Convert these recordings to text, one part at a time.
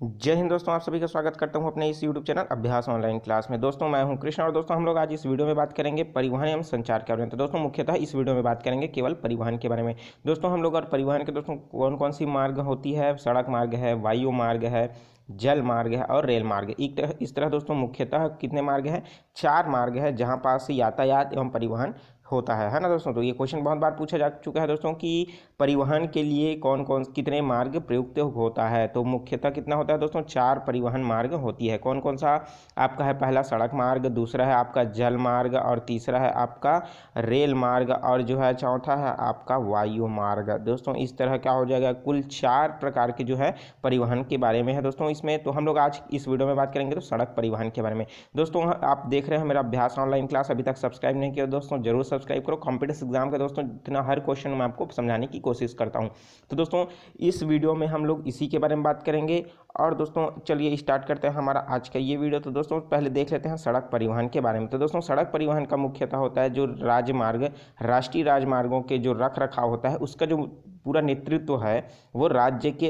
जय हिंद दोस्तों, आप सभी का स्वागत करता हूं अपने इस YouTube चैनल अभ्यास ऑनलाइन क्लास में। दोस्तों मैं हूं कृष्ण और दोस्तों हम लोग आज इस वीडियो में बात करेंगे परिवहन एवं संचार के बारे में। तो दोस्तों मुख्यतः इस वीडियो में बात करेंगे केवल परिवहन के बारे में। दोस्तों हम लोग और परिवहन के दोस्तों कौन कौन सी मार्ग होती है, सड़क मार्ग है, वायु मार्ग है, जल मार्ग है और रेल मार्ग। इस तरह दोस्तों मुख्यतः कितने मार्ग हैं? 4 मार्ग है जहाँ पास यातायात एवं परिवहन होता है ना दोस्तों। तो ये क्वेश्चन बहुत बार पूछा जा चुका है दोस्तों कि परिवहन के लिए कौन कौन कितने मार्ग प्रयुक्त होता है। तो मुख्यतः कितना होता है दोस्तों? 4 परिवहन मार्ग होती है। कौन कौन सा आपका है? पहला सड़क मार्ग, दूसरा है आपका जल मार्ग और तीसरा है आपका रेल मार्ग और जो है चौथा है आपका वायु मार्ग। दोस्तों इस तरह क्या हो जाएगा? कुल 4 प्रकार के जो है परिवहन के बारे में है दोस्तों इसमें। तो हम लोग आज इस वीडियो में बात करेंगे तो सड़क परिवहन के बारे में। दोस्तों आप देख रहे हैं मेरा अभ्यास ऑनलाइन क्लास, अभी तक सब्सक्राइब नहीं किया दोस्तों जरूर सब्सक्राइब करो। कॉम्पिटिटिव एग्जाम का दोस्तों इतना हर क्वेश्चन मैं आपको समझाने की कोशिश करता हूं। तो दोस्तों इस वीडियो में हम लोग इसी के बारे में बात करेंगे। और दोस्तों चलिए स्टार्ट करते हैं हमारा आज का ये वीडियो। तो दोस्तों पहले देख लेते हैं सड़क परिवहन के बारे में। तो दोस्तों सड़क परिवहन का मुख्यतः होता है जो राजमार्ग, राष्ट्रीय राजमार्गों के जो रख रखाव होता है उसका जो पूरा नेतृत्व है वो राज्य के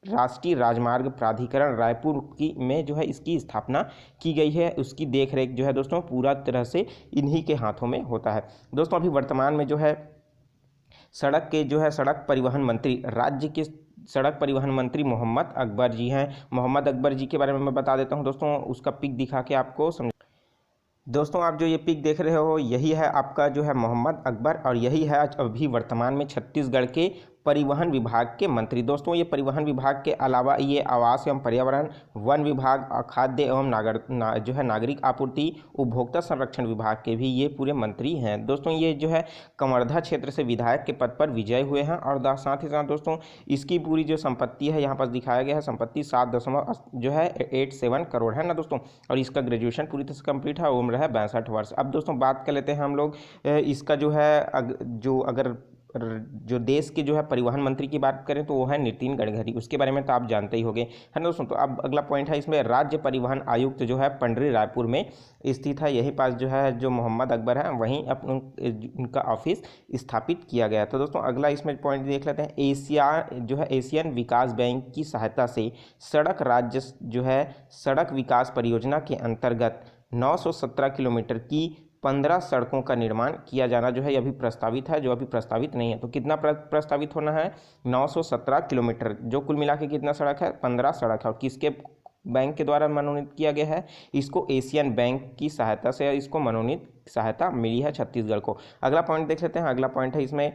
राष्ट्रीय राजमार्ग प्राधिकरण रायपुर की में जो है इसकी स्थापना की गई है। उसकी देखरेख जो है दोस्तों पूरा तरह से इन्हीं के हाथों में होता है। दोस्तों अभी वर्तमान में जो है सड़क के जो है सड़क परिवहन मंत्री, राज्य के सड़क परिवहन मंत्री मोहम्मद अकबर जी हैं। मोहम्मद अकबर जी के बारे में मैं बता देता हूं दोस्तों, उसका पिक दिखा के आपको समझ। दोस्तों आप जो ये पिक देख रहे हो यही है आपका जो है मोहम्मद अकबर और यही है आज अभी वर्तमान में छत्तीसगढ़ के परिवहन विभाग के मंत्री। दोस्तों ये परिवहन विभाग के अलावा ये आवास एवं पर्यावरण, वन विभाग, खाद्य एवं जो है नागरिक आपूर्ति, उपभोक्ता संरक्षण विभाग के भी ये पूरे मंत्री हैं। दोस्तों ये जो है कवर्धा क्षेत्र से विधायक के पद पर विजय हुए हैं और साथ ही साथ दोस्तों इसकी पूरी जो संपत्ति है यहाँ पर दिखाया गया है, संपत्ति 7.87 करोड़ है ना दोस्तों। और इसका ग्रेजुएशन पूरी तरह से कंप्लीट है, उम्र है 62 वर्ष। अब दोस्तों बात कर लेते हैं हम लोग इसका जो है अगर जो देश के जो है परिवहन मंत्री की बात करें तो वो है नितिन गडकरी, उसके बारे में तो आप जानते ही होंगे है ना दोस्तों। तो अब अगला पॉइंट है इसमें राज्य परिवहन आयुक्त जो है पंडरी रायपुर में स्थित है। यहीं पास जो है जो मोहम्मद अकबर है वहीं उनका ऑफिस स्थापित किया गया। तो दोस्तों अगला इसमें पॉइंट देख लेते हैं। एशियन विकास बैंक की सहायता से सड़क राज्य जो है सड़क विकास परियोजना के अंतर्गत 917 किलोमीटर की 15 सड़कों का निर्माण किया जाना जो है अभी प्रस्तावित है, जो अभी प्रस्तावित नहीं है। तो कितना प्रस्तावित होना है? 917 किलोमीटर, जो कुल मिला के कितना सड़क है? 15 सड़क है। और किसके बैंक के द्वारा मनोनीत किया गया है? इसको एशियन बैंक की सहायता से इसको मनोनीत सहायता मिली है छत्तीसगढ़ को। अगला पॉइंट देख लेते हैं। अगला पॉइंट है इसमें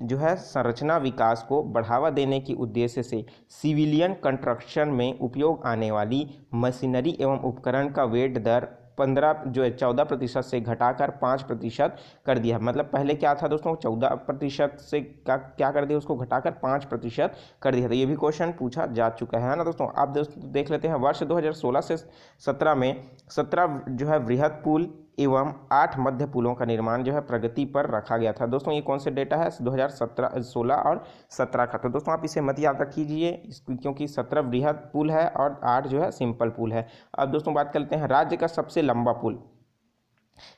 जो है संरचना विकास को बढ़ावा देने के उद्देश्य से सिविलियन कंस्ट्रक्शन में उपयोग आने वाली मशीनरी एवं उपकरण का वेट दर 14% से घटाकर 5% कर दिया। मतलब पहले क्या था दोस्तों? 14% से क्या कर दिया? उसको घटाकर 5% कर दिया। तो ये भी क्वेश्चन पूछा जा चुका है ना दोस्तों। आप दोस्तों देख लेते हैं वर्ष 2016 से 17 में 17 जो है वृहद पुल एवं 8 मध्य पुलों का निर्माण जो है प्रगति पर रखा गया था। दोस्तों ये कौन से डेटा है? 2017, 16 और 17 का। तो दोस्तों आप इसे मत याद रखिए क्योंकि 17 वृहद पुल है और 8 जो है सिंपल पुल है। अब दोस्तों बात करते हैं राज्य का सबसे लंबा पुल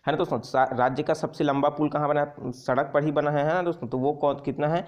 है ना दोस्तों। राज्य का सबसे लंबा पुल कहाँ बना है? सड़क पर ही बना है ना दोस्तों। तो वो कितना है?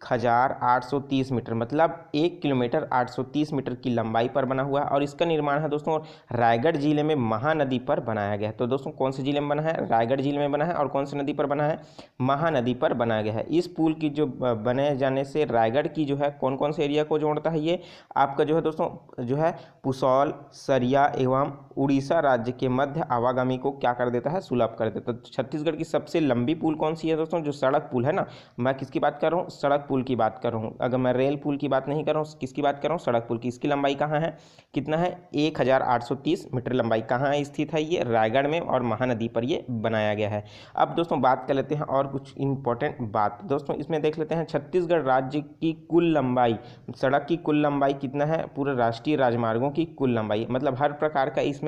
1830 मीटर, मतलब 1 किलोमीटर 830 मीटर की लंबाई पर बना हुआ है। और इसका निर्माण है दोस्तों रायगढ़ जिले में महानदी पर बनाया गया है। तो दोस्तों कौन से जिले में बना है? रायगढ़ जिले में बना है। और कौन सी नदी पर बना है? महानदी पर बनाया गया है। इस पुल की जो बने जाने से रायगढ़ की जो है कौन कौन से एरिया को जोड़ता है? ये आपका जो है दोस्तों जो है पुसौल, सरिया एवं उड़ीसा राज्य के मध्य आवागमन को क्या कर देता है? सुलभ कर देता है। तो छत्तीसगढ़ की सबसे लंबी पुल कौन सी है दोस्तों? जो सड़क पुल है ना। मैं किसकी बात कर रहा हूँ? सड़क पुल की बात कर रहा हूँ। अगर मैं रेल पुल की बात नहीं कर रहा हूँ, किसकी बात कर रहा हूँ? सड़क पुल की। इसकी लंबाई कहाँ है? कितना है? 1830 मीटर लंबाई। कहाँ स्थित है ये? रायगढ़ में और महानदी पर ये बनाया गया है। अब दोस्तों बात कर लेते हैं और कुछ इंपॉर्टेंट बात। दोस्तों इसमें देख लेते हैं छत्तीसगढ़ राज्य की कुल लंबाई, सड़क की कुल लंबाई कितना है? पूरे राष्ट्रीय राजमार्गों की कुल लंबाई, मतलब हर प्रकार का इसमें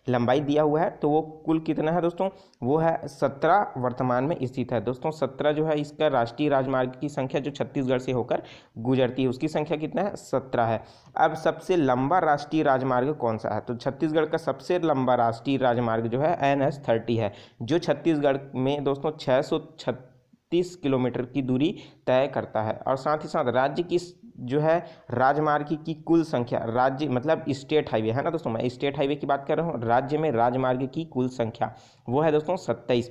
लंबाई दिया हुआ है। तो वो कुल कितना है दोस्तों? वो है 17 वर्तमान में स्थित है दोस्तों। 17 जो है इसका राष्ट्रीय राजमार्ग की संख्या जो छत्तीसगढ़ से होकर गुजरती है उसकी संख्या कितना है? 17 है। अब सबसे लंबा राष्ट्रीय राजमार्ग कौन सा है? तो छत्तीसगढ़ का सबसे लंबा राष्ट्रीय राजमार्ग जो है NH30 है, जो छत्तीसगढ़ में दोस्तों 636 किलोमीटर की दूरी तय करता है। और साथ ही साथ राज्य की जो है राजमार्ग की कुल संख्या, राज्य मतलब स्टेट हाईवे है ना दोस्तों, मैं स्टेट हाईवे की बात कर रहा हूँ, राज्य में राजमार्ग की कुल संख्या वो है दोस्तों 27।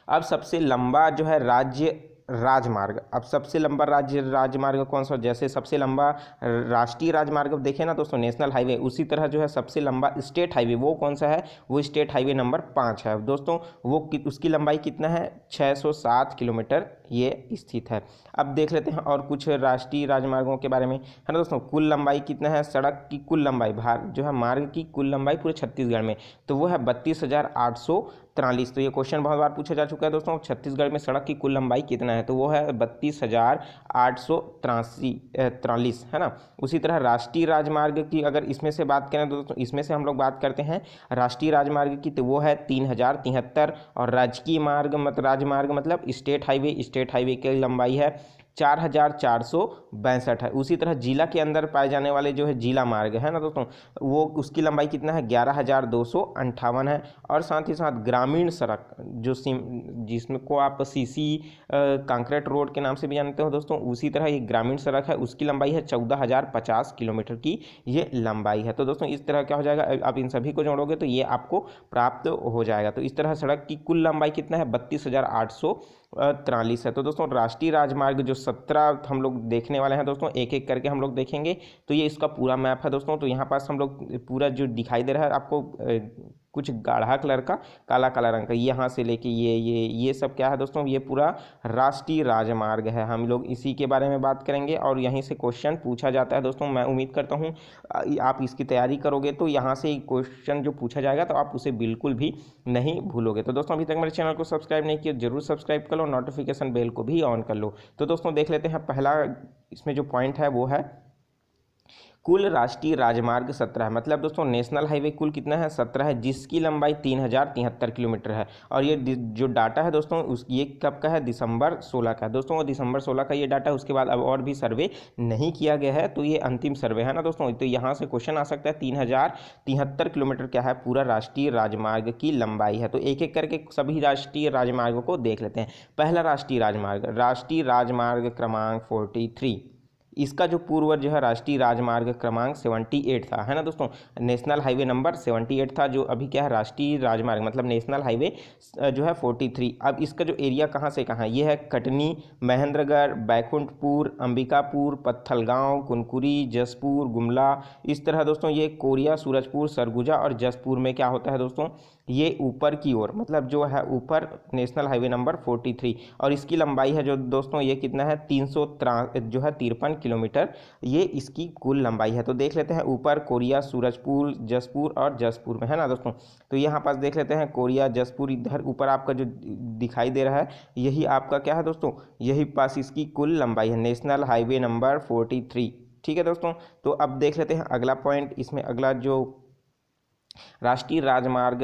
अब सबसे लंबा जो है राज्य राजमार्ग, अब सबसे लंबा राज्य राजमार्ग कौन सा, जैसे सबसे लंबा राष्ट्रीय राजमार्ग देखें ना दोस्तों नेशनल हाईवे, उसी तरह जो है सबसे लंबा स्टेट हाईवे वो कौन सा है, वो स्टेट हाईवे नंबर 5 है दोस्तों। वो उसकी लंबाई कितना है, 607 किलोमीटर ये स्थित है। अब देख लेते हैं और कुछ राष्ट्रीय राजमार्गों के बारे में, है ना दोस्तों। कुल लंबाई कितना है, सड़क की कुल लंबाई जो है मार्ग की कुल लंबाई पूरे छत्तीसगढ़ में, तो वो है 32,843। तो ये क्वेश्चन बहुत बार पूछा जा चुका है दोस्तों, छत्तीसगढ़ में सड़क की कुल लंबाई कितना है, तो वो है 32,843 है ना। उसी तरह राष्ट्रीय राजमार्ग की अगर इसमें से बात करें दोस्तों, इसमें से हम लोग बात करते हैं राष्ट्रीय राजमार्ग की, तो वो है 3,073। और राजकीय मार्ग राजमार्ग मतलब स्टेट हाईवे की लंबाई है 4,462 है। उसी तरह जिला के अंदर पाए जाने वाले जो है जिला मार्ग है ना दोस्तों, वो उसकी लंबाई कितना है, 11,258 है। और साथ ही साथ ग्रामीण सड़क जो जिसमें को आप सीसी कंक्रीट रोड के नाम से भी जानते हो दोस्तों, उसी तरह ये ग्रामीण सड़क है, उसकी लंबाई है 14,050 किलोमीटर की ये लंबाई है। तो दोस्तों इस तरह क्या हो जाएगा, आप इन सभी को जोड़ोगे तो ये आपको प्राप्त हो जाएगा। तो इस तरह सड़क की कुल लंबाई कितना है, 32,843 है। तो दोस्तों राष्ट्रीय राजमार्ग जो 17 हम लोग देखने वाले हैं दोस्तों, एक एक करके हम लोग देखेंगे। तो ये इसका पूरा मैप है दोस्तों। तो यहाँ पास हम लोग पूरा जो दिखाई दे रहा है आपको कुछ गाढ़ा कलर का, काला काला रंग का, यहाँ से लेके ये सब क्या है दोस्तों, ये पूरा राष्ट्रीय राजमार्ग है। हम लोग इसी के बारे में बात करेंगे और यहीं से क्वेश्चन पूछा जाता है दोस्तों। मैं उम्मीद करता हूँ आप इसकी तैयारी करोगे तो यहाँ से क्वेश्चन जो पूछा जाएगा तो आप उसे बिल्कुल भी नहीं भूलोगे। तो दोस्तों अभी तक मेरे चैनल को सब्सक्राइब नहीं किया, जरूर सब्सक्राइब कर लो, नोटिफिकेशन बेल को भी ऑन कर लो। तो दोस्तों देख लेते हैं, पहला इसमें जो पॉइंट है वो है कुल राष्ट्रीय राजमार्ग 17 है। मतलब दोस्तों नेशनल हाईवे कुल कितना है, 17 है, जिसकी लंबाई 3,073 किलोमीटर है। और ये जो डाटा है दोस्तों ये कब का है, दिसंबर 16 का है दोस्तों। दिसंबर 16 का ये डाटा, उसके बाद अब और भी सर्वे नहीं किया गया है, तो ये अंतिम सर्वे है ना दोस्तों। तो यहाँ से क्वेश्चन आ सकता है, 3,073 किलोमीटर क्या है, पूरा राष्ट्रीय राजमार्ग की लंबाई है। तो एक एक करके सभी राष्ट्रीय राजमार्गों को देख लेते हैं। पहला राष्ट्रीय राजमार्ग क्रमांक 43, इसका जो पूर्व जो है राष्ट्रीय राजमार्ग क्रमांक 78 था, है ना दोस्तों। नेशनल हाईवे नंबर 78 था, जो अभी क्या है राष्ट्रीय राजमार्ग मतलब नेशनल हाईवे जो है 43। अब इसका जो एरिया कहाँ से कहाँ, ये है कटनी, महेंद्रगढ़, बैकुंठपुर, अंबिकापुर, पत्थलगांव, कुनकुरी, जसपुर, गुमला। इस तरह दोस्तों ये कोरिया, सूरजपुर, सरगुजा और जसपुर में क्या होता है दोस्तों, ये ऊपर की ओर मतलब जो है ऊपर नेशनल हाईवे नंबर 43। और इसकी लंबाई है जो दोस्तों ये कितना है, 353 किलोमीटर, ये इसकी कुल लंबाई है। तो देख लेते हैं ऊपर कोरिया, सूरजपुर, जसपुर और जसपुर में, है ना दोस्तों। तो यहाँ पास देख लेते हैं कोरिया, जसपुर, इधर ऊपर आपका जो दिखाई दे रहा है यही आपका क्या है दोस्तों, यही पास इसकी कुल लंबाई है, नेशनल हाईवे नंबर 43। ठीक है दोस्तों। तो अब देख लेते हैं अगला पॉइंट, इसमें अगला जो राष्ट्रीय राजमार्ग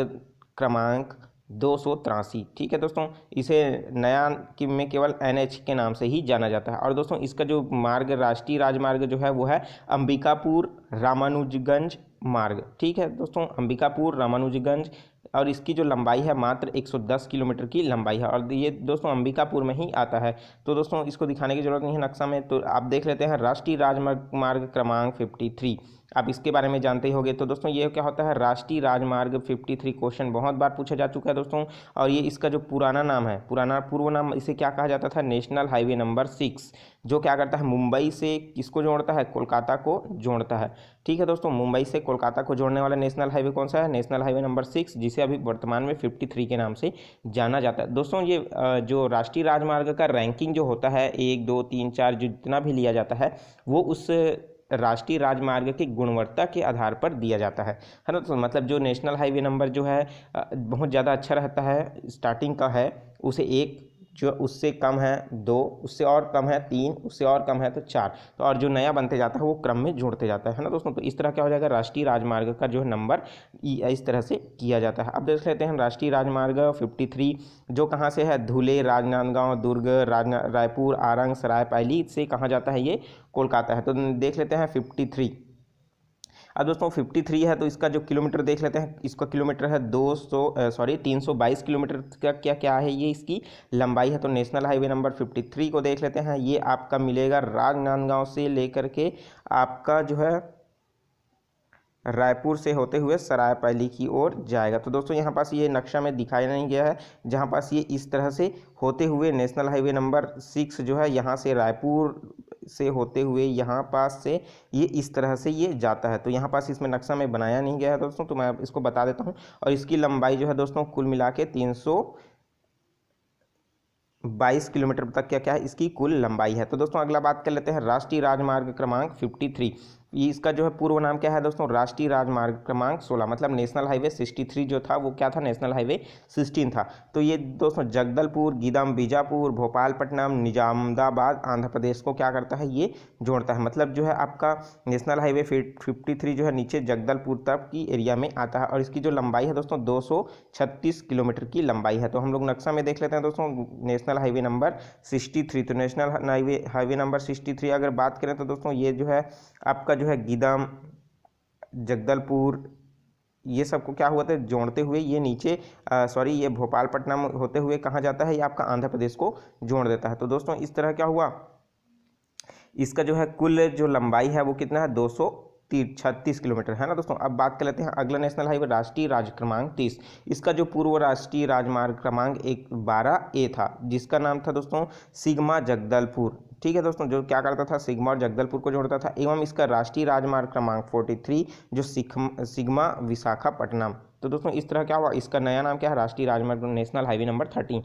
क्रमांक 283, ठीक है दोस्तों, इसे नया में केवल NH के नाम से ही जाना जाता है। और दोस्तों इसका जो मार्ग राष्ट्रीय राजमार्ग जो है वो है अंबिकापुर रामानुजगंज मार्ग। ठीक है दोस्तों, अंबिकापुर रामानुजगंज, और इसकी जो लंबाई है मात्र 110 किलोमीटर की लंबाई है। और ये दोस्तों अंबिकापुर में ही आता है। तो दोस्तों इसको दिखाने की जरूरत नहीं है नक्शा में। तो आप देख लेते हैं राष्ट्रीय राजमार्ग क्रमांक 53, आप इसके बारे में जानते ही होंगे। तो दोस्तों ये क्या होता है, राष्ट्रीय राजमार्ग 53 क्वेश्चन बहुत बार पूछा जा चुका है दोस्तों। और ये इसका जो पुराना नाम है, पुराना पूर्व नाम, इसे क्या कहा जाता था, नेशनल हाईवे नंबर 6, जो क्या करता है मुंबई से किसको जोड़ता है, कोलकाता को जोड़ता है। ठीक है दोस्तों, मुंबई से कोलकाता को जोड़ने वाला नेशनल हाईवे कौन सा है, नेशनल हाईवे नंबर 6, जिसे अभी वर्तमान में 53 के नाम से जाना जाता है। दोस्तों ये जो राष्ट्रीय राजमार्ग का रैंकिंग जो होता है 1, 2, 3, 4 जितना भी लिया जाता है, वो उस राष्ट्रीय राजमार्ग की गुणवत्ता के आधार पर दिया जाता है ना। तो मतलब जो नेशनल हाईवे नंबर जो है बहुत ज़्यादा अच्छा रहता है, स्टार्टिंग का है उसे 1, जो उससे कम है 2, उससे और कम है 3, उससे और कम है तो 4, तो और जो नया बनते जाता है वो क्रम में जुड़ते जाता है ना दोस्तों। तो इस तरह क्या हो जाएगा, राष्ट्रीय राजमार्ग का जो है नंबर इस तरह से किया जाता है। अब देख लेते हैं राष्ट्रीय राजमार्ग 53 जो कहाँ से है, धुले, राजनांदगांव, दुर्ग, रायपुर, आरंग, सरायपाली से कहाँ जाता है, ये कोलकाता है। तो देख लेते हैं 53। अब दोस्तों 53 है तो इसका जो किलोमीटर देख लेते हैं, इसका किलोमीटर है 322 किलोमीटर का क्या क्या है ये इसकी लंबाई है। तो नेशनल हाईवे नंबर 53 को देख लेते हैं, ये आपका मिलेगा राजनांदगांव से लेकर के आपका जो है रायपुर से होते हुए सरायपाली की ओर जाएगा। तो दोस्तों यहाँ पास ये नक्शा में दिखाया नहीं गया है, जहाँ पास ये इस तरह से होते हुए नेशनल हाईवे नंबर 6 जो है यहाँ से रायपुर से होते हुए यहाँ पास से ये इस तरह से ये जाता है। तो यहाँ पास इसमें नक्शा में बनाया नहीं गया है दोस्तों, तो मैं इसको बता देता हूँ। और इसकी लंबाई जो है दोस्तों कुल मिला के 322 किलोमीटर तक क्या क्या है इसकी कुल लंबाई है। तो दोस्तों अगला बात कर लेते हैं राष्ट्रीय राजमार्ग क्रमांक 53। ये इसका जो है पूर्व नाम क्या है दोस्तों, राष्ट्रीय राजमार्ग क्रमांक 16, मतलब नेशनल हाईवे 63 जो था वो क्या था, नेशनल हाईवे 16 था। तो ये दोस्तों जगदलपुर, गीदम, बीजापुर, भोपालपट्टनम, निजामुद्दीनाबाद, आंध्र प्रदेश को क्या करता है, ये जोड़ता है। मतलब जो है आपका नेशनल हाईवे 53 जो है नीचे जगदलपुर तक की एरिया में आता है और इसकी जो लंबाई है दोस्तों 236 किलोमीटर की लंबाई है। तो हम लोग नक्शा में देख लेते हैं दोस्तों नेशनल हाईवे नंबर 63। तो नेशनल हाईवे नंबर 63 अगर बात करें तो दोस्तों ये जो है आपका जो है गीदम, जगदलपुर, ये सबको क्या हुआ था जोड़ते हुए ये नीचे ये भोपालपट्टनम होते हुए कहाँ जाता है, ये आपका आंध्र प्रदेश को जोड़ देता है। तो दोस्तों इस तरह क्या हुआ, इसका जो है कुल जो लंबाई है वो कितना है 236 किलोमीटर है ना दोस्तों। अब बात कर लेते हैं अगला नेशनल हाईवे राष्ट्रीय राज्य क्रमांक 30। इसका जो पूर्व राष्ट्रीय राजमार्ग क्रमांक 12A था, जिसका नाम था दोस्तों सिग्मा जगदलपुर। ठीक है दोस्तों, जो क्या करता था सिग्मा और जगदलपुर को जोड़ता था। एवं इसका राष्ट्रीय राजमार्ग क्रमांक 43 जो सिग्मा विशाखापट्टनम। तो दोस्तों इस तरह क्या हुआ, इसका नया नाम क्या है, राष्ट्रीय राजमार्ग नेशनल हाईवे नंबर 13।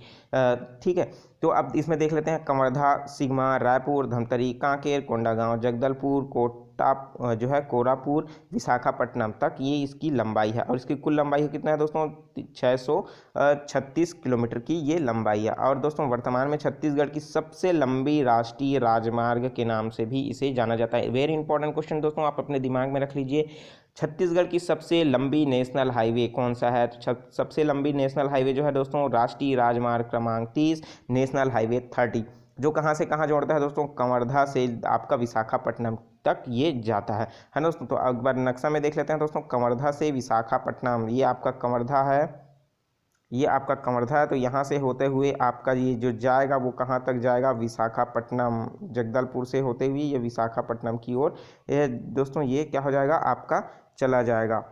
ठीक है, तो अब इसमें देख लेते हैं कवर्धा, सिग्मा, रायपुर, धमतरी, कांकेर, कोंडागांव, जगदलपुर, कोटा जो है कोरापुर, विशाखापट्टनम तक ये इसकी लंबाई है। और इसकी कुल लंबाई है कितना है दोस्तों 636 किलोमीटर की ये लंबाई है। और दोस्तों वर्तमान में छत्तीसगढ़ की सबसे लंबी राष्ट्रीय राजमार्ग के नाम से भी इसे जाना जाता है। वेरी इंपॉर्टेंट क्वेश्चन दोस्तों, आप अपने दिमाग में रख लीजिए। छत्तीसगढ़ की सबसे लंबी नेशनल हाईवे कौन सा है, तो सबसे लंबी नेशनल हाईवे जो है दोस्तों राष्ट्रीय राजमार्ग क्रमांक 30 नेशनल हाईवे 30, जो कहाँ से कहाँ जोड़ता है दोस्तों, कवर्धा से आपका विशाखापट्टनम तक ये जाता है ना दोस्तों। तो एक बार नक्शा में देख लेते हैं दोस्तों, कवर्धा से विशाखापट्टनम, ये आपका कवर्धा है, ये आपका कवर्धा है। तो यहाँ से होते हुए आपका ये जो जाएगा वो कहाँ तक जाएगा, विशाखापट्टनम, जगदलपुर से होते हुए ये विशाखापट्टनम की ओर ये दोस्तों ये क्या हो जाएगा आपका चला जाएगा।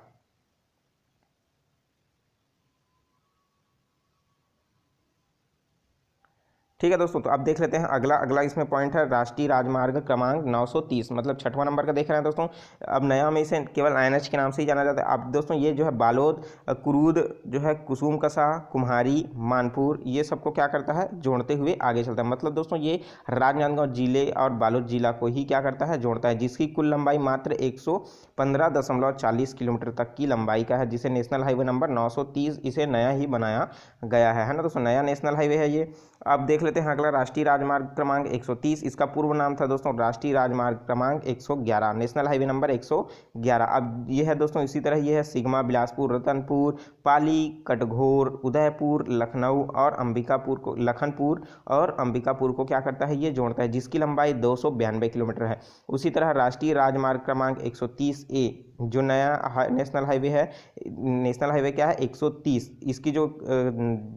ठीक है दोस्तों, तो अब देख लेते हैं अगला इसमें पॉइंट है राष्ट्रीय राजमार्ग क्रमांक 930, मतलब 6वां नंबर का देख रहे हैं दोस्तों। अब नया में इसे केवल INH के नाम से ही जाना जाता है। अब दोस्तों ये जो है बालोद, कुरूद जो है, कुसुम कसा, कुम्हारी, मानपुर, ये सबको क्या करता है जोड़ते हुए आगे चलता है। मतलब दोस्तों ये राजनांदगांव जिले और बालोद जिला को ही क्या करता है जोड़ता है, जिसकी कुल लंबाई मात्र 115.40 किलोमीटर तक की लंबाई का है, जिसे नेशनल हाईवे नंबर 930 इसे नया ही बनाया गया है ना दोस्तों, नया नेशनल हाईवे है ये। अब देख लेते हैं अगला राष्ट्रीय राजमार्ग क्रमांक 130। इसका पूर्व नाम था दोस्तों राष्ट्रीय राजमार्ग क्रमांक 111 नेशनल हाईवे नंबर 111। अब ये है दोस्तों इसी तरह ये है सिग्मा, बिलासपुर, रतनपुर, पाली, कटघोर, उदयपुर, लखनऊ और अंबिकापुर को, लखनपुर और अंबिकापुर को क्या करता है ये जोड़ता है, जिसकी लंबाई 292 किलोमीटर है। उसी तरह राष्ट्रीय राजमार्ग क्रमांक 130A जो नया नेशनल हाईवे है, नेशनल हाईवे क्या है 130, इसकी जो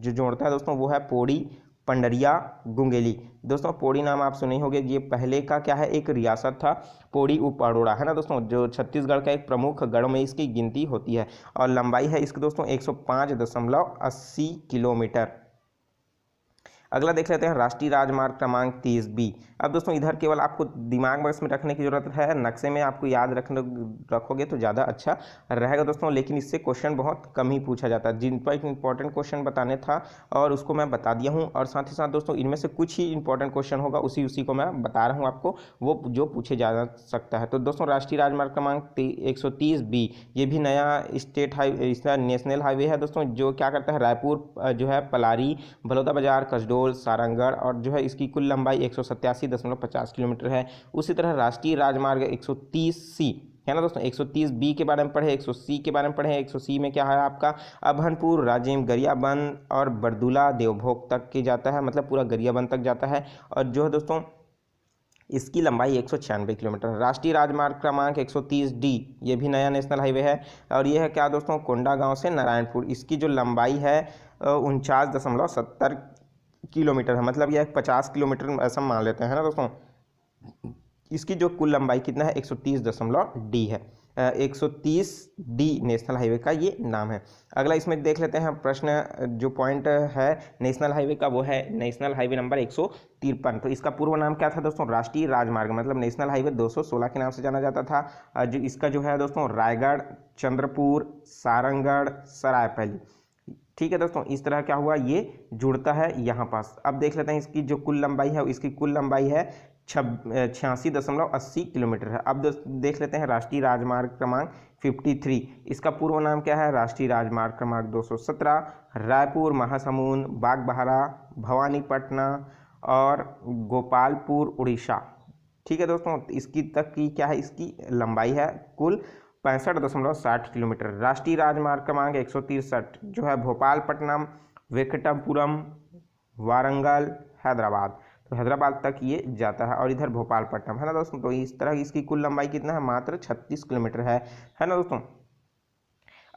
जोड़ता है दोस्तों वो है पौड़ी, पंडरिया, गुंगेली। दोस्तों पौड़ी नाम आप सुने होंगे, ये पहले का क्या है एक रियासत था, पौड़ी उप अरोड़ा है ना दोस्तों, जो छत्तीसगढ़ का एक प्रमुख गढ़ में इसकी गिनती होती है। और लंबाई है इसकी दोस्तों 105.80 किलोमीटर। अगला देख लेते हैं राष्ट्रीय राजमार्ग क्रमांक 30B। अब दोस्तों इधर केवल आपको दिमाग में इसमें रखने की जरूरत है, नक्शे में आपको याद रखोगे तो ज़्यादा अच्छा रहेगा दोस्तों, लेकिन इससे क्वेश्चन बहुत कम ही पूछा जाता है। जिन पर इंपॉर्टेंट क्वेश्चन बताने था और उसको मैं बता दिया हूँ, और साथ ही साथ दोस्तों इनमें से कुछ ही इंपॉर्टेंट क्वेश्चन होगा उसी को मैं बता रहा हूँ आपको, वो जो पूछे जा सकता है। तो दोस्तों राष्ट्रीय राजमार्ग क्रमांक 130B ये भी नया स्टेट हाईवे, इसका नेशनल हाईवे है दोस्तों, जो क्या करता है रायपुर जो है, पलारी, बलौदाबाजार, कसडोल, सारंगढ़, और जो है इसकी कुल लंबाई 187.50 किलोमीटर है। उसी तरह राष्ट्रीय राजमार्ग 130C है ना दोस्तों, 130B के बारे में पढ़े, 100C के बारे में पढ़े। 100C में क्या है आपका अभनपुर, राजिम, गरियाबंद और बरदुला, देवभोग तक के जाता है, मतलब पूरा गरियाबंद तक जाता है। और जो है दोस्तों इसकी लंबाई 196 किलोमीटर है। राष्ट्रीय राजमार्ग क्रमांक 130D, ये भी नया नेशनल हाईवे है। और ये है क्या दोस्तों, कोंडागांव से नारायणपुर। इसकी जो लंबाई है 49.70 किलोमीटर है, मतलब यह 50 किलोमीटर ऐसा मान लेते हैं ना दोस्तों। इसकी जो कुल लंबाई कितना है 130.D है। 130D नेशनल हाईवे का ये नाम है। अगला इसमें देख लेते हैं प्रश्न, जो पॉइंट है नेशनल हाईवे का वो है नेशनल हाईवे नंबर 153। तो इसका पूर्व नाम क्या था दोस्तों, राष्ट्रीय राजमार्ग, मतलब नेशनल हाईवे 216 के नाम से जाना जाता था। जो इसका जो है दोस्तों रायगढ़, चंद्रपुर, सारंगढ़, सरायपली, ठीक है दोस्तों, इस तरह क्या हुआ ये जुड़ता है यहाँ पास। अब देख लेते हैं इसकी जो कुल लंबाई है, इसकी कुल लंबाई है 86.80 किलोमीटर है। अब देख लेते हैं राष्ट्रीय राजमार्ग क्रमांक 53। इसका पूर्व नाम क्या है, राष्ट्रीय राजमार्ग क्रमांक 217, रायपुर, महासमुंद, बागबाहरा, भवानीपटना और गोपालपुर, उड़ीसा। ठीक है दोस्तों, इसकी तक की क्या है, इसकी लंबाई है कुल 65.60 किलोमीटर। राष्ट्रीय राजमार्ग क्रमांक 163 जो है भोपालपट्टनम, वेंकटपुरम, वारंगल, हैदराबाद, तो हैदराबाद तक ये जाता है और इधर भोपालपट्टनम है ना दोस्तों। तो इस तरह इसकी कुल लंबाई कितना है, मात्र 36 किलोमीटर है ना दोस्तों।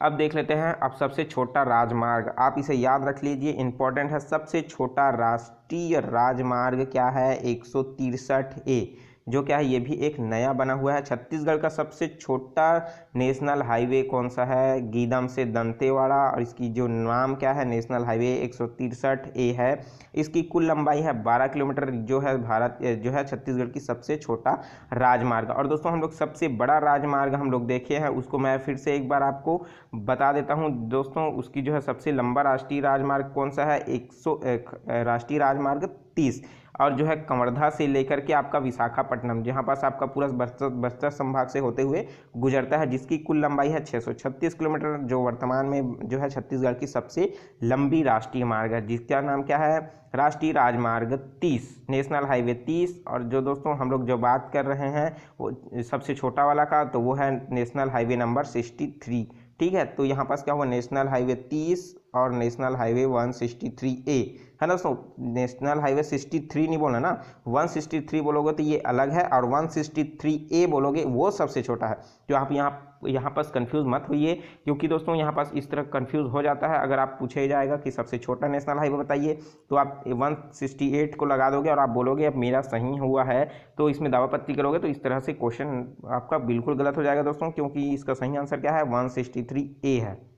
अब देख लेते हैं अब सबसे छोटा राजमार्ग, आप इसे याद रख लीजिए, इंपॉर्टेंट है। सबसे छोटा राष्ट्रीय राजमार्ग क्या है, 163A, जो क्या है ये भी एक नया बना हुआ है। छत्तीसगढ़ का सबसे छोटा नेशनल हाईवे कौन सा है, गीदम से दंतेवाड़ा, और इसकी जो नाम क्या है, नेशनल हाईवे 163A है। इसकी कुल लंबाई है 12 किलोमीटर, जो है भारत जो है छत्तीसगढ़ की सबसे छोटा राजमार्ग। और दोस्तों हम लोग सबसे बड़ा राजमार्ग हम लोग देखे हैं, उसको मैं फिर से एक बार आपको बता देता हूं दोस्तों। उसकी जो है सबसे लंबा राष्ट्रीय राजमार्ग कौन सा है, 100 राष्ट्रीय राजमार्ग 30, और जो है कवर्धा से लेकर के आपका विशाखापट्टनम, जहां पास आपका पूरा बस्तर संभाग से होते हुए गुजरता है, जिसकी कुल लंबाई है 636 किलोमीटर, जो वर्तमान में जो है छत्तीसगढ़ की सबसे लंबी राष्ट्रीय मार्ग है, जिसका नाम क्या है, राष्ट्रीय राजमार्ग 30, नेशनल हाईवे 30। और जो दोस्तों हम लोग जो बात कर रहे हैं वो सबसे छोटा वाला का, तो वो है नेशनल हाईवे नंबर 63। ठीक है, तो यहाँ पास क्या हुआ, नेशनल हाईवे 30 और नेशनल हाईवे 163A है ना दोस्तों। नेशनल हाईवे 63 नहीं बोलना ना, 163 बोलोगे तो ये अलग है, और 163A बोलोगे वो सबसे छोटा है। तो आप यहाँ पास कंफ्यूज मत होइए, क्योंकि दोस्तों यहाँ पास इस तरह कंफ्यूज हो जाता है। अगर आप पूछे जाएगा कि सबसे छोटा नेशनल हाईवे बताइए, तो आप 168 को लगा दोगे और आप बोलोगे अब मेरा सही हुआ है, तो इसमें दावापत्ती करोगे, तो इस तरह से क्वेश्चन आपका बिल्कुल गलत हो जाएगा दोस्तों, क्योंकि इसका सही आंसर क्या है, 163A है।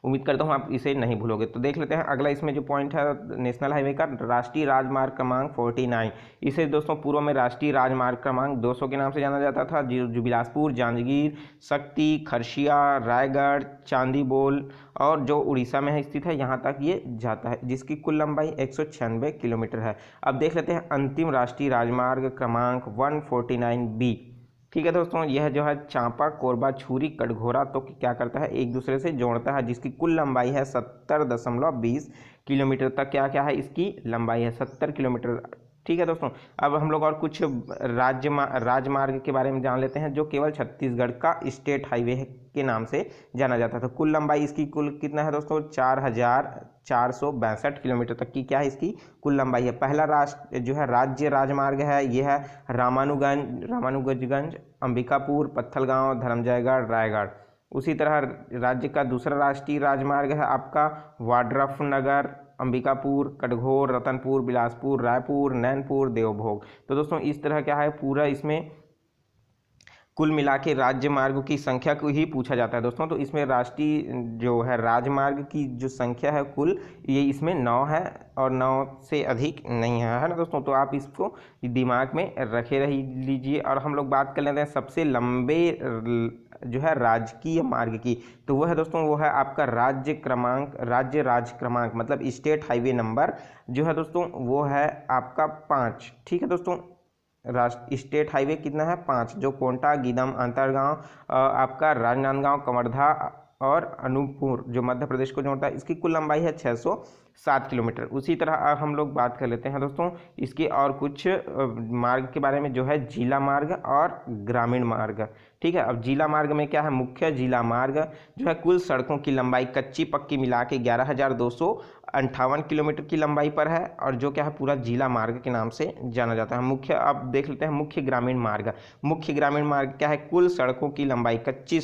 उम्मीद करता हूँ आप इसे नहीं भूलोगे। तो देख लेते हैं अगला, इसमें जो पॉइंट है नेशनल हाईवे का, राष्ट्रीय राजमार्ग क्रमांक 49। इसे दोस्तों पूर्व में राष्ट्रीय राजमार्ग क्रमांक 200 के नाम से जाना जाता था, जो बिलासपुर, जांजगीर, शक्ति, खरसिया, रायगढ़, चांदीबोल और जो उड़ीसा में स्थित है यहाँ तक ये जाता है, जिसकी कुल लंबाई 196 किलोमीटर है। अब देख लेते हैं अंतिम राष्ट्रीय राजमार्ग क्रमांक 149B। ठीक है दोस्तों, यह जो है चांपा, कोरबा, छुरी, कटघोरा तो क्या करता है, एक दूसरे से जोड़ता है, जिसकी कुल लंबाई है 70.20 किलोमीटर तक क्या क्या है, इसकी लंबाई है 70 किलोमीटर। ठीक है दोस्तों, अब हम लोग और कुछ राजमार्ग के बारे में जान लेते हैं, जो केवल छत्तीसगढ़ का स्टेट हाईवे के नाम से जाना जाता था। कुल लंबाई इसकी कुल कितना है दोस्तों, 4462 किलोमीटर तक की क्या है इसकी कुल लंबाई है। पहला जो है राज्य राजमार्ग है, यह है रामानुजगंज, अंबिकापुर, पत्थलगांव, धर्मजयगढ़, रायगढ़। उसी तरह राज्य का दूसरा राष्ट्रीय राजमार्ग है आपका वाड्रफनगर, अंबिकापुर, कटघोर, रतनपुर, बिलासपुर, रायपुर, नैनपुर, देवभोग। तो दोस्तों इस तरह क्या है, पूरा इसमें कुल मिला के राज्य मार्ग की संख्या को ही पूछा जाता है दोस्तों। तो इसमें राष्ट्रीय जो है राजमार्ग की जो संख्या है कुल, ये इसमें 9 है और 9 से अधिक नहीं है ना दोस्तों। तो आप इसको दिमाग में रखे रह लीजिए। और हम लोग बात कर लेते हैं सबसे लंबे जो है राजकीय मार्ग की, तो वो है दोस्तों, वो है आपका राज्य राज क्रमांक मतलब स्टेट हाईवे नंबर जो है दोस्तों, वो है आपका 5। ठीक है दोस्तों, स्टेट हाईवे कितना है, 5, जो कोंटा, गीदम, अंतरगांव, आपका राजनांदगांव, कवर्धा और अनूपपुर जो मध्य प्रदेश को जोड़ता है, इसकी कुल लंबाई है 607 किलोमीटर। उसी तरह अब हम लोग बात कर लेते हैं दोस्तों इसके और कुछ मार्ग के बारे में, जो है जिला मार्ग और ग्रामीण मार्ग। ठीक है, अब जिला मार्ग में क्या है, मुख्य जिला मार्ग जो है कुल सड़कों की लंबाई कच्ची पक्की मिला के 11,258 किलोमीटर की लंबाई पर है, और जो क्या है पूरा जिला मार्ग के नाम से जाना जाता है। मुख्य, अब देख लेते हैं मुख्य ग्रामीण मार्ग। मुख्य ग्रामीण मार्ग क्या है, कुल सड़कों की लंबाई कच्ची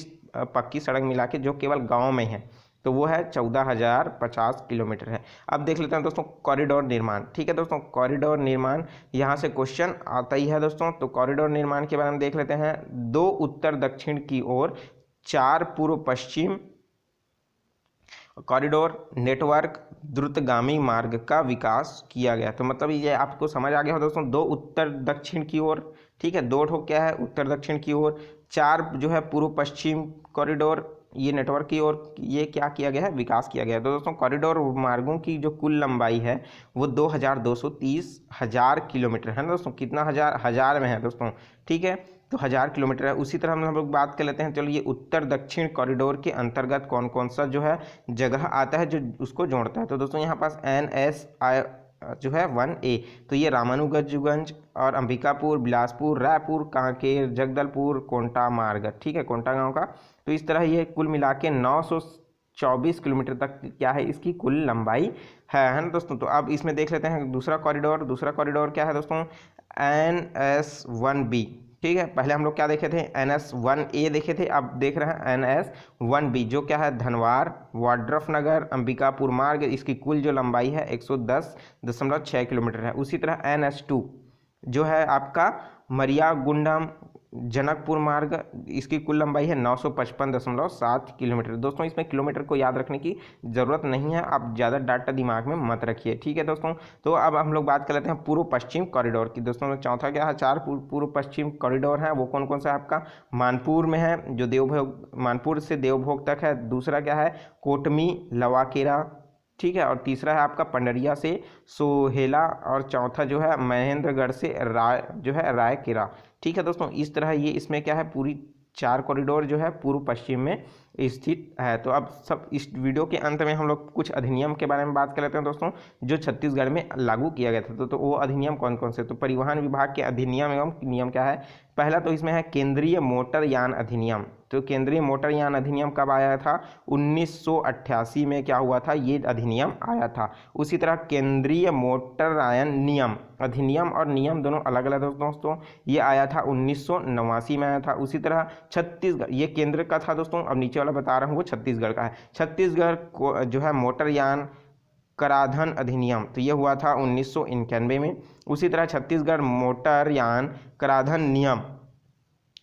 पक्की सड़क मिला के जो केवल गाँव में है, तो वो है 14,050 किलोमीटर है। अब देख लेते हैं दोस्तों कॉरिडोर निर्माण। ठीक है दोस्तों, कॉरिडोर निर्माण यहाँ से क्वेश्चन आता ही है दोस्तों। तो कॉरिडोर निर्माण के बारे में देख लेते हैं। 2 उत्तर दक्षिण की ओर 4 पूर्व पश्चिम कॉरिडोर नेटवर्क द्रुतगामी मार्ग का विकास किया गया। तो मतलब ये आपको समझ आ गया हो दोस्तों, 2 उत्तर दक्षिण की ओर, ठीक है, 2 ठो क्या है उत्तर दक्षिण की ओर, 4 जो है पूर्व पश्चिम कॉरिडोर ये नेटवर्क की ओर, ये क्या किया गया है, विकास किया गया है। तो दोस्तों कॉरिडोर मार्गों की जो कुल लंबाई है वो 2,230 किलोमीटर है ना दोस्तों। कितना हजार में है दोस्तों, ठीक है, तो 1000 किलोमीटर है। उसी तरह हम लोग बात कर लेते हैं, चलो ये उत्तर दक्षिण कॉरिडोर के अंतर्गत कौन कौन सा जो है जगह आता है जो उसको जोड़ता है। तो दोस्तों यहाँ पास NSI जो है 1A, तो ये रामानुजगंज और अंबिकापुर, बिलासपुर, रायपुर, कांकेर, जगदलपुर, कोंटा मार्ग, ठीक है, कोंटा गांव का। तो इस तरह ये कुल मिला के 924 किलोमीटर तक क्या है इसकी कुल लंबाई है ना दोस्तों। तो अब इसमें देख लेते हैं दूसरा कॉरिडोर। दूसरा कॉरिडोर क्या है दोस्तों, NS1B। ठीक है, पहले हम लोग क्या देखे थे, NS1A देखे थे, अब देख रहे हैं NS1B जो क्या है धनवार, वाड्रफनगर, अंबिकापुर मार्ग। इसकी कुल जो लंबाई है 110.6 किलोमीटर है। उसी तरह NS2 जो है आपका मरियागुंडम जनकपुर मार्ग, इसकी कुल लंबाई है 955.7 किलोमीटर। दोस्तों इसमें किलोमीटर को याद रखने की ज़रूरत नहीं है, आप ज़्यादा डाटा दिमाग में मत रखिए, ठीक है दोस्तों। तो अब हम लोग बात कर लेते हैं पूर्व पश्चिम कॉरिडोर की। दोस्तों चौथा क्या है, 4 पूर्व पश्चिम कॉरिडोर हैं, वो कौन कौन सा है आपका, मानपुर में है जो देवभोग, मानपुर से देवभोग तक है। दूसरा क्या है, कोटमी लवाकेरा, ठीक है, और तीसरा है आपका पंडरिया से सोहेला, और चौथा जो है महेंद्रगढ़ से राय जो है रायकेरा। ठीक है दोस्तों, इस तरह ये इसमें क्या है पूरी 4 कॉरिडोर जो है पूर्व पश्चिम में स्थित है। तो अब सब इस वीडियो के अंत में हम लोग कुछ अधिनियम के बारे में बात कर लेते हैं दोस्तों, जो छत्तीसगढ़ में लागू किया गया था। तो वो अधिनियम कौन कौन से, तो परिवहन विभाग के अधिनियम एवं नियम क्या है, पहला तो इसमें है केंद्रीय मोटर यान अधिनियम। तो केंद्रीय मोटर यान अधिनियम कब आया था, 1988 में क्या हुआ था, ये अधिनियम आया था। उसी तरह केंद्रीय मोटर यान नियम, अधिनियम और नियम दोनों अलग अलग दोस्तों, ये आया था 1989 में आया था। उसी तरह छत्तीसगढ़, ये केंद्र का था दोस्तों, अब नीचे वाला बता रहा हूँ वो छत्तीसगढ़ का है। छत्तीसगढ़ को जो है मोटरयान कराधान अधिनियम, तो ये हुआ था 1991 में। उसी तरह छत्तीसगढ़ मोटरयान कराधान नियम,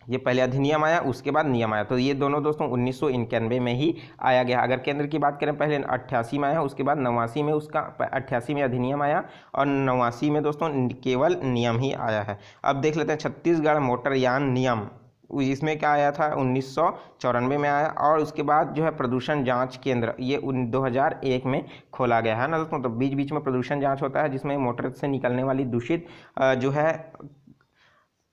ये पहले अधिनियम आया उसके बाद नियम आया, तो ये दोनों दोस्तों 1991 में ही आया गया। अगर केंद्र की बात करें, पहले 88 में आया, उसके बाद 89 में उसका 88 में अधिनियम आया और 89 में दोस्तों केवल नियम ही आया है। अब देख लेते हैं छत्तीसगढ़ मोटरयान नियम, इसमें क्या आया था 1994 में आया, और उसके बाद जो है प्रदूषण जांच केंद्र ये 2001 में खोला गया है ना दोस्तों। तो बीच बीच में प्रदूषण जांच होता है जिसमें मोटर से निकलने वाली दूषित जो है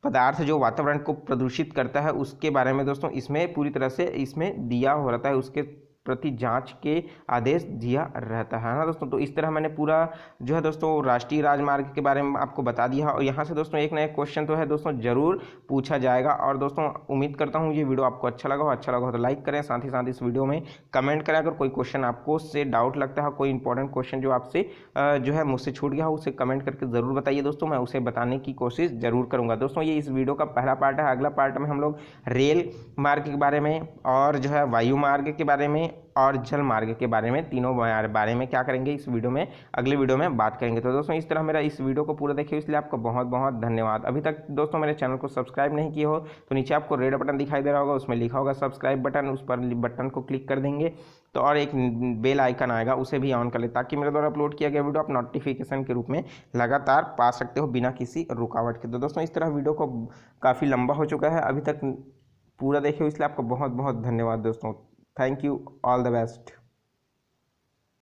पदार्थ जो वातावरण को प्रदूषित करता है उसके बारे में दोस्तों इसमें पूरी तरह से इसमें दिया हो रहता है, उसके प्रति जांच के आदेश दिया रहता है ना दोस्तों। तो इस तरह मैंने पूरा जो है दोस्तों राष्ट्रीय राजमार्ग के बारे में आपको बता दिया। और यहाँ से दोस्तों एक नया क्वेश्चन तो है दोस्तों जरूर पूछा जाएगा। और दोस्तों उम्मीद करता हूँ ये वीडियो आपको अच्छा लगा हो तो लाइक करें, साथ ही साथ इस वीडियो में कमेंट करें। अगर कोई क्वेश्चन आपको से डाउट लगता है, कोई इंपॉर्टेंट क्वेश्चन जो आपसे जो है मुझसे छूट गया हो, उसे कमेंट करके ज़रूर बताइए दोस्तों, मैं उसे बताने की कोशिश ज़रूर करूँगा। दोस्तों ये इस वीडियो का पहला पार्ट है, अगला पार्ट में हम लोग रेल मार्ग के बारे में और जो है वायु मार्ग के बारे में और जल मार्ग के बारे में, तीनों बारे में क्या करेंगे इस वीडियो में, अगले वीडियो में बात करेंगे। तो दोस्तों इस तरह मेरा इस वीडियो को पूरा देखिए, इसलिए आपको बहुत बहुत धन्यवाद। अभी तक दोस्तों मेरे चैनल को सब्सक्राइब नहीं किए हो तो नीचे आपको रेड बटन दिखाई दे रहा होगा, उसमें लिखा होगा सब्सक्राइब बटन, उस पर बटन को क्लिक कर देंगे तो और एक बेल आइकन आएगा उसे भी ऑन कर ले, ताकि मेरे द्वारा अपलोड किया गया वीडियो आप नोटिफिकेशन के रूप में लगातार पा सकते हो बिना किसी रुकावट के। तो दोस्तों इस तरह वीडियो को काफ़ी लंबा हो चुका है, अभी तक पूरा देखे हो इसलिए आपको बहुत बहुत धन्यवाद दोस्तों। Thank you, all the best.